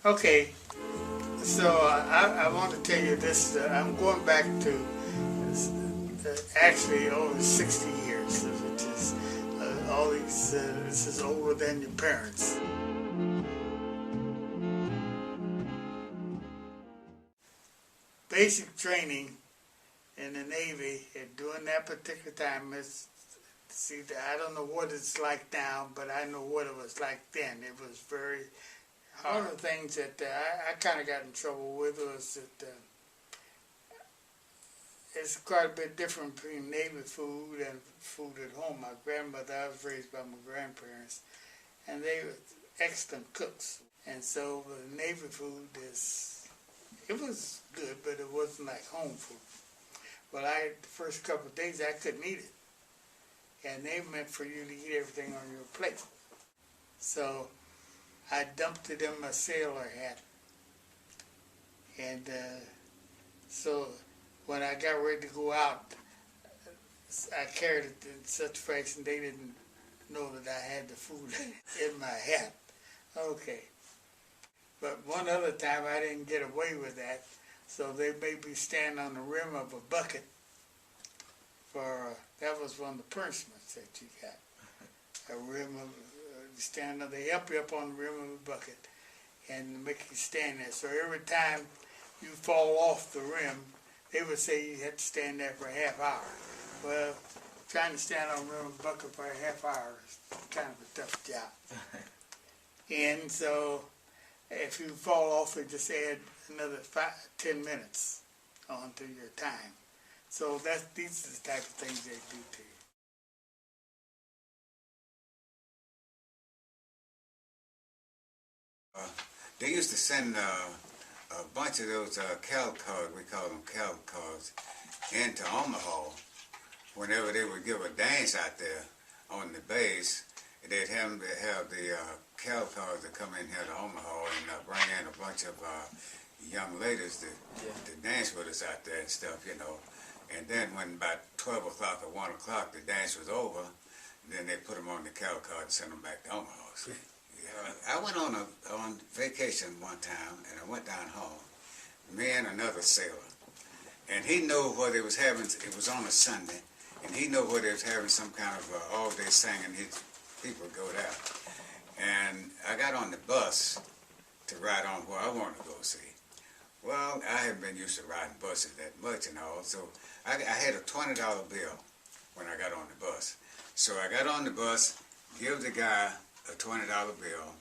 Okay, so I want to tell you this. I'm going back to actually over 60 years, which is all these. This is older than your parents. Basic training in the Navy and during that particular time is. See, I don't know what it's like now, but I know what it was like then. It was very hard. One of the things that I kind of got in trouble with was that it's quite a bit different between Navy food and food at home. My grandmother, I was raised by my grandparents, and they were excellent cooks. And so the Navy food it was good, but it wasn't like home food. Well, the first couple of days I couldn't eat it. And they meant for you to eat everything on your plate. So I dumped it in my sailor hat. And so when I got ready to go out, I carried it in such fashion they didn't know that I had the food in my hat. Okay. But one other time I didn't get away with that, so they made me stand on the rim of a bucket for, that was one of the punishments that you got. A rim of, they help you up on the rim of a bucket and make you stand there. So every time you fall off the rim, they would say you had to stand there for a half hour. Well, trying to stand on the rim of a bucket for a half hour is kind of a tough job. And so if you fall off, they just add another 10 minutes onto your time. So these are the type of things they do to you. They used to send a bunch of those cattle cars, we call them cattle cars, into Omaha whenever they would give a dance out there on the base. They'd have the cattle cars that come in here to Omaha and bring in a bunch of young ladies to dance with us out there and stuff, you know. And then when about 12 o'clock or 1 o'clock the dance was over, then they put them on the cattle car and send them back to Omaha. See? Yeah. I went on vacation one time, and I went down home, me and another sailor. And he knew where they was having, it was on a Sunday, and he knew where they was having some kind of all-day singing. His people would go there. And I got on the bus to ride on where I wanted to go see. Well, I hadn't been used to riding buses that much and all, so I had a $20 bill when I got on the bus. So I got on the bus, give the guy a $20 bill,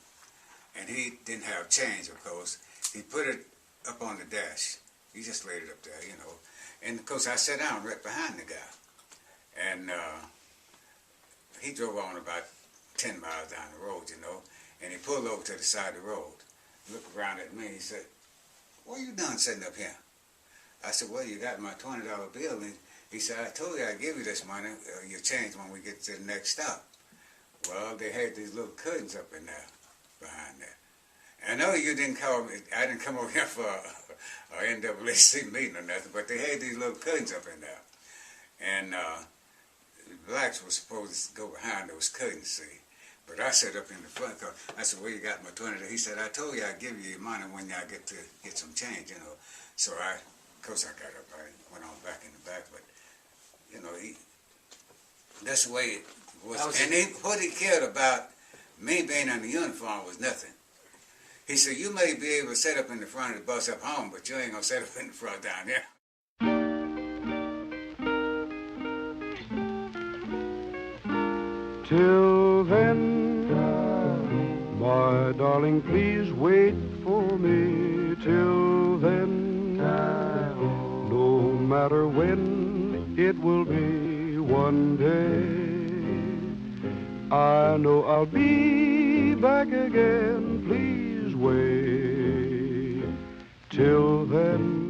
and he didn't have change, of course. He put it up on the dash. He just laid it up there, you know. And, of course, I sat down right behind the guy. And he drove on about 10 miles down the road, you know, and he pulled over to the side of the road, looked around at me, he said, "What are you doing sitting up here?" I said, "Well, you got my $20 bill." And he said, "I told you I'd give you this money, your change, when we get to the next stop." Well, they had these little curtains up in there, behind there. And I know you didn't call me, I didn't come over here for a NAACP meeting or nothing, but they had these little curtains up in there. And blacks were supposed to go behind those curtains, see. But I sat up in the front car. I said, "Well, you got my $20." He said, "I told you I'd give you your money when y'all get to get some change, you know." So of course I got up, I went on back in the back, but, you know, that's the way it was. What he cared about me being in the uniform was nothing. He said, "You may be able to sit up in the front of the bus up home, but you ain't gonna sit up in the front down there." Till then, my darling, please wait for me. Till then, no matter when it will be, one day I know I'll be back again. Please wait. Till then,